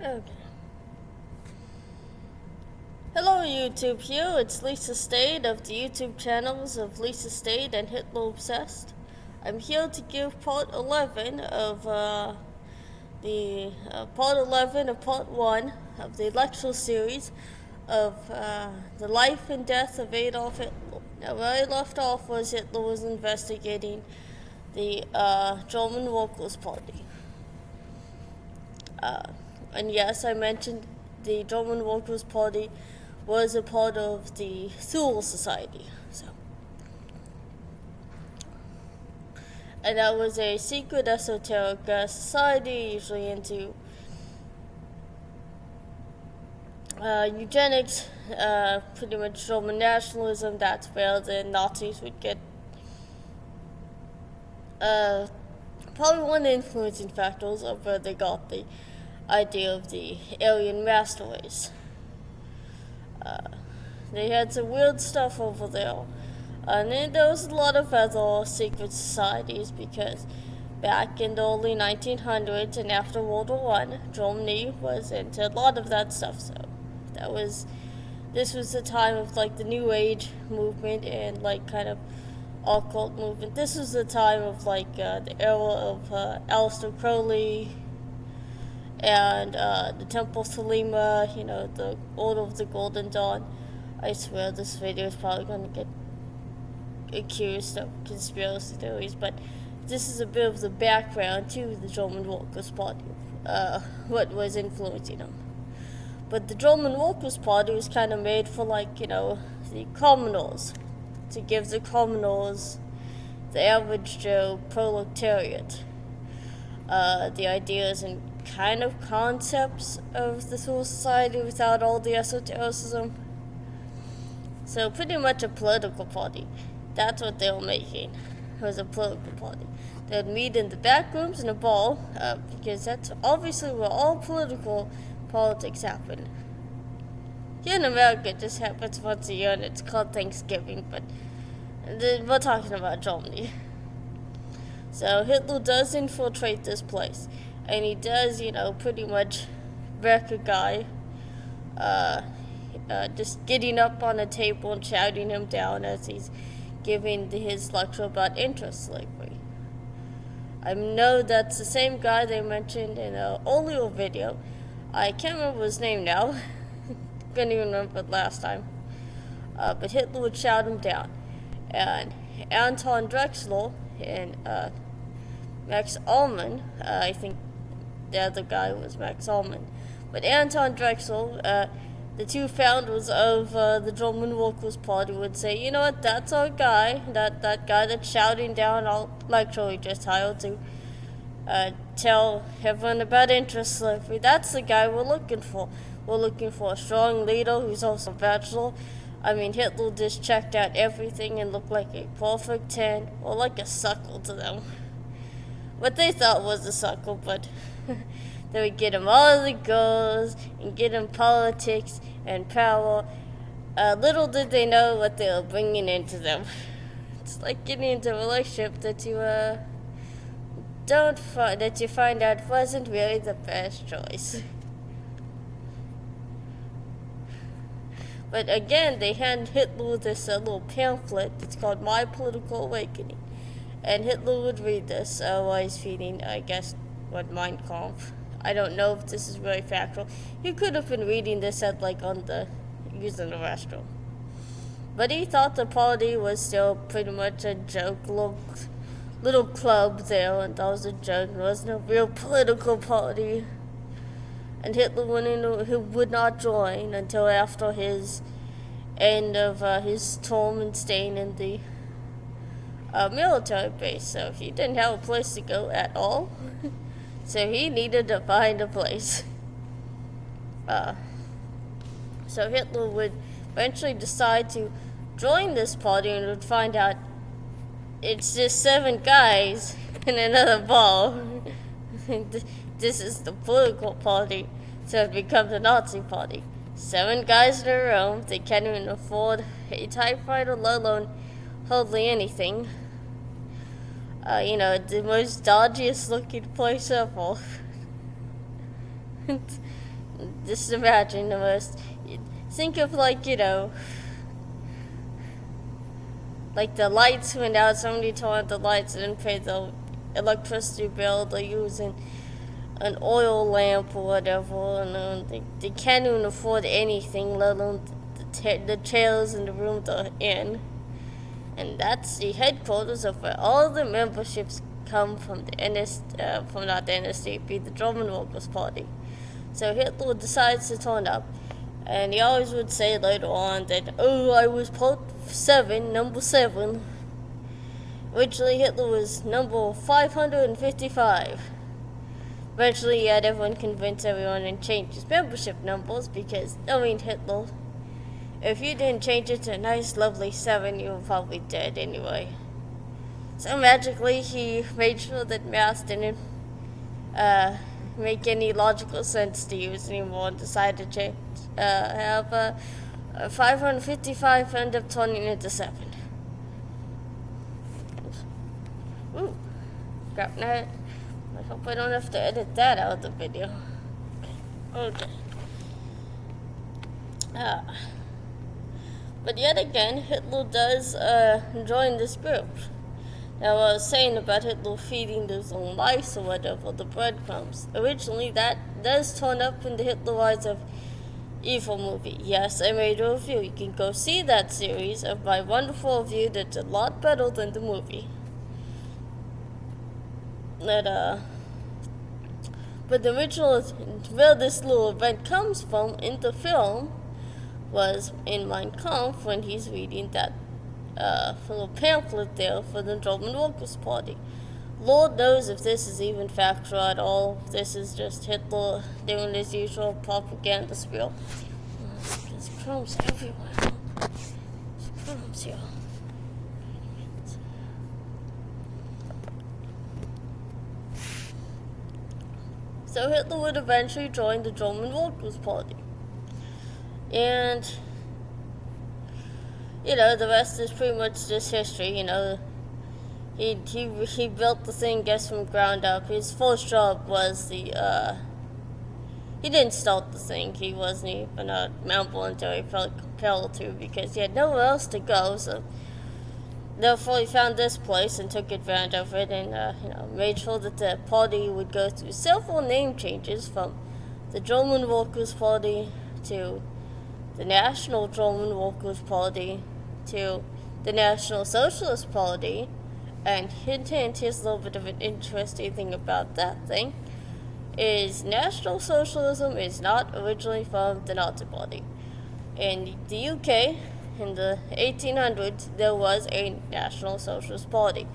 Okay. Hello YouTube here, it's Lisa Stade of the YouTube channels of Lisa Stade and Hitler Obsessed. I'm here to give part 11 of part 1 of the lecture series of the life and death of Adolf Hitler. Now where I left off was Hitler was investigating the German Workers' Party. And yes, I mentioned the German Workers' Party was a part of the Thule Society. And that was a secret esoteric society, usually into eugenics, pretty much German nationalism. That's where the Nazis would get probably one of the influencing factors of where they got the idea of the Aryan master race. They had some weird stuff over there. And then there was a lot of other secret societies because back in the early 1900s and after World War I, Germany was into a lot of that stuff. So this was the time of like the New Age movement and like kind of occult movement. This was the time of like the era of Aleister Crowley and the Temple Thelema, the Order of the Golden Dawn. I swear this video is probably going to get accused of conspiracy theories, but this is a bit of the background to the German Workers' Party, what was influencing them. But the German Workers' Party was kind of made for the commoners, to give the commoners, the average Joe proletariat, the ideas and kind of concepts of the Thule Society without all the esotericism. So pretty much a political party. That's what they were making. It was a political party. They would meet in the back rooms in a ball, because that's obviously where all politics happen. Here in America, it just happens once a year, and it's called Thanksgiving, but we're talking about Germany. So Hitler does infiltrate this place, and he does, pretty much wreck a guy, just getting up on a table and shouting him down as he's giving his lecture about interest slavery. I know that's the same guy they mentioned in an earlier video. I can't remember his name now. Couldn't even remember it last time. But Hitler would shout him down. And Anton Drexler and Max Ullmann, I think the other guy was Max Ullmann, but Anton Drexler, the two founders of the German Workers' Party, would say, you know what, that's our guy, that guy that's shouting down our lecture we just hired to tell everyone about interest slavery. That's the guy we're looking for. We're looking for a strong leader who's also a bachelor. I mean, Hitler just checked out everything and looked like a perfect 10, or like a suckle to them. What they thought was a suckle, but they would get him all the girls and get him politics and power. Little did they know what they were bringing into them. It's like getting into a relationship that you you find out wasn't really the best choice. But again, they hand Hitler this little pamphlet. It's called My Political Awakening. And Hitler would read this while he's feeding, I guess, Mein Kampf. I don't know if this is really factual. He could have been reading this using the restroom. But he thought the party was still pretty much a joke, little club there, and that was a joke. It wasn't a real political party. And Hitler would not join until after his end of his term and staying in the military base. So he didn't have a place to go at all. So he needed to find a place. So Hitler would eventually decide to join this party and would find out it's just 7 guys in another ball. This is the political party, so it becomes a Nazi party. 7 guys in a room. They can't even afford a typewriter, let alone hardly anything. The most dodgiest looking place ever. Just imagine the most. Think of like like the lights went out. Somebody turned out the lights and didn't pay the electricity bill. They're using an oil lamp or whatever, and they can't even afford anything, let alone the chairs in the room they're in. And that's the headquarters of where all the memberships come from the not the NSDAP, the German Workers' Party. So Hitler decides to turn up, and he always would say later on that, oh, I was part 7, number 7. Originally Hitler was number 555. Eventually he had everyone convince everyone and change his membership numbers because, Hitler, if you didn't change it to a nice, lovely 7, you were probably dead anyway. So magically, he made sure that math didn't make any logical sense to use anymore and decided to have 555 end up turning into 7. Ooh, crap, now I hope I don't have to edit that out of the video. Okay. But yet again, Hitler does join this group. Now, I was saying about Hitler feeding those little mice or whatever, the breadcrumbs. Originally, that does turn up in the Hitler Rise of Evil movie. Yes, I made a review. You can go see that series of my wonderful review that's a lot better than the movie. But the original, where this little event comes from in the film, was in Mein Kampf when he's reading that little pamphlet there for the German Workers' Party. Lord knows if this is even factual at all. This is just Hitler doing his usual propaganda spiel. There's crumbs everywhere. There's crumbs here. So Hitler would eventually join the German Workers' Party. And, the rest is pretty much just history, He built the thing, guess, from ground up. His first job was he didn't start the thing. He wasn't even a member until he felt compelled to because he had nowhere else to go, so therefore he found this place and took advantage of it and, made sure that the party would go through several name changes from the German Workers' Party to the National German Workers' Party to the National Socialist Party. And hint, here's a little bit of an interesting thing about that thing, is National Socialism is not originally from the Nazi Party. In the UK, in the 1800s, there was a National Socialist Party.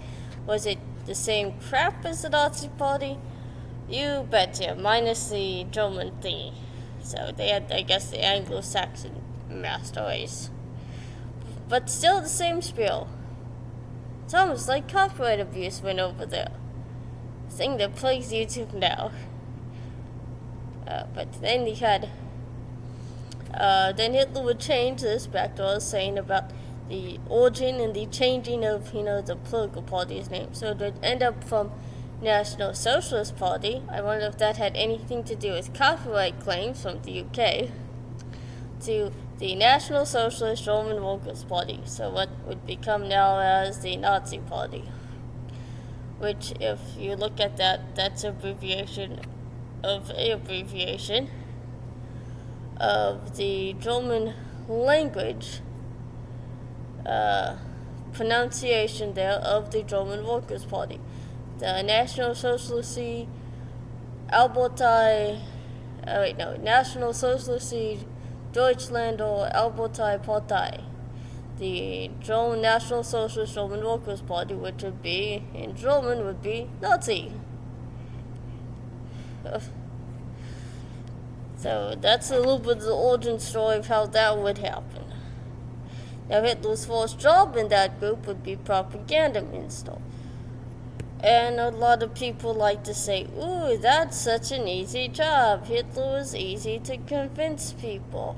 Was it the same crap as the Nazi Party? You betcha, minus the German thingy. So they had, I guess, the Anglo-Saxon master race. But still the same spiel. It's almost like copyright abuse went over there. Thing that plagues YouTube now. But then he had... then Hitler would change this, back to what I was saying about the origin and the changing of, the political party's name. So it would end up from National Socialist Party. I wonder if that had anything to do with copyright claims from the UK, to the National Socialist German Workers' Party, so what would become now as the Nazi Party, which, if you look at that, that's abbreviation of the German language pronunciation there of the German Workers' Party. The National Socialistische National Socialistische Deutschlander Arbeiter Partei. The German National Socialist German Workers' Party, which would be, in German, would be Nazi. So that's a little bit of the origin story of how that would happen. Now Hitler's first job in that group would be propaganda minister. And a lot of people like to say, ooh, that's such an easy job. Hitler was easy to convince people.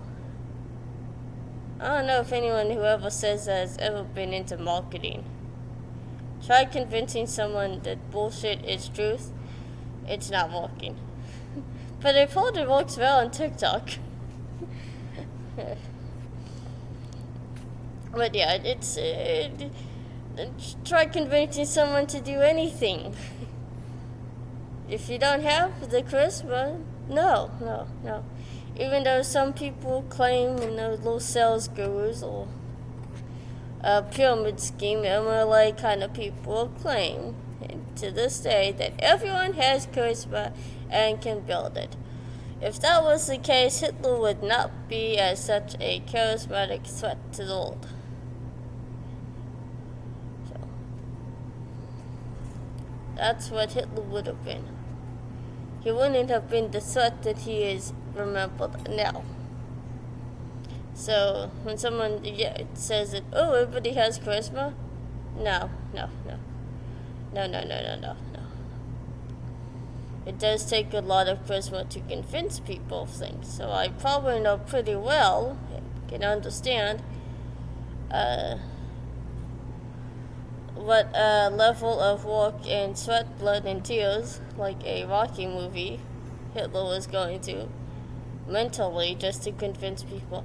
I don't know if anyone who ever says that has ever been into marketing. Try convincing someone that bullshit is truth. It's not working. But I thought it works well on TikTok. But yeah, it's try convincing someone to do anything. If you don't have the charisma, no. Even though some people claim, little sales gurus or pyramid scheme, MLA kind of people claim to this day that everyone has charisma and can build it. If that was the case, Hitler would not be as such a charismatic threat to the world. So, that's what Hitler would have been. He wouldn't have been the threat that he is remembered now. So, when someone says that, oh, everybody has charisma, no. It does take a lot of charisma to convince people of things. So I probably know pretty well, can understand, what level of work and sweat, blood, and tears, like a Rocky movie, Hitler was going to mentally just to convince people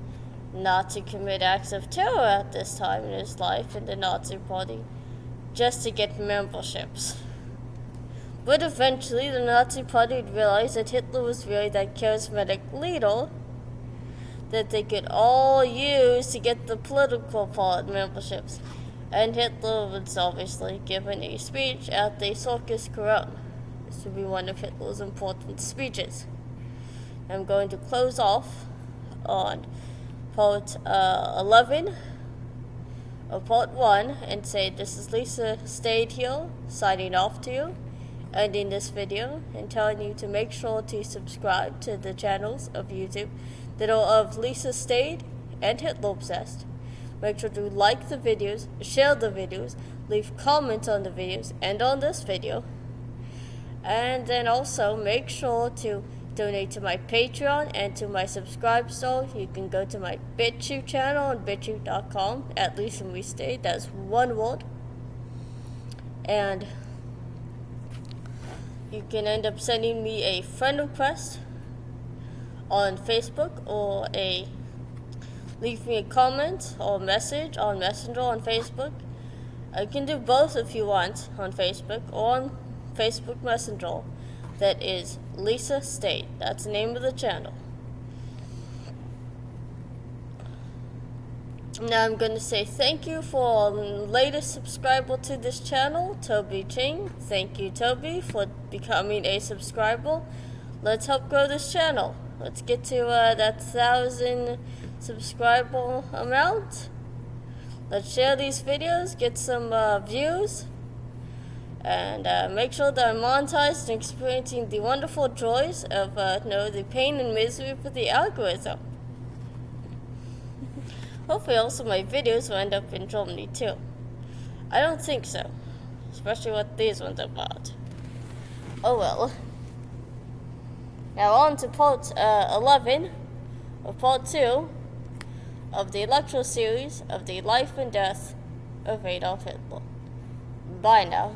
not to commit acts of terror at this time in his life in the Nazi Party, just to get memberships. But eventually the Nazi Party would realize that Hitler was really that charismatic leader that they could all use to get the political part memberships. And Hitler was obviously given a speech at the Circus Corona. This would be one of Hitler's important speeches. I'm going to close off on part 11 of part 1 and say this is Lisa Stayed here, signing off to you, ending this video and telling you to make sure to subscribe to the channels of YouTube that are of Lisa Stayed and Hitler Obsessed. Make sure to like the videos, share the videos, leave comments on the videos and on this video. And then also make sure to donate to my Patreon and to my subscribe store. You can go to my BitChute channel on bitchute.com, at least when we stay. That's one word. And you can end up sending me a friend request on Facebook or leave me a comment or message on Messenger on Facebook. You can do both if you want on Facebook or on Facebook Messenger. That is Lisa Stayed. That's the name of the channel. Now I'm going to say thank you for latest subscriber to this channel, Toby Ching. Thank you, Toby, for becoming a subscriber. Let's help grow this channel. Let's get to that 1,000 subscriber amount. Let's share these videos, get some views, and make sure that I'm monetized and experiencing the wonderful joys of the pain and misery for the algorithm. Hopefully also my videos will end up in Germany too. I don't think so, especially what these ones are about. Oh well. Now on to part 11 of part 2 of the lecture series of the life and death of Adolf Hitler. Bye now.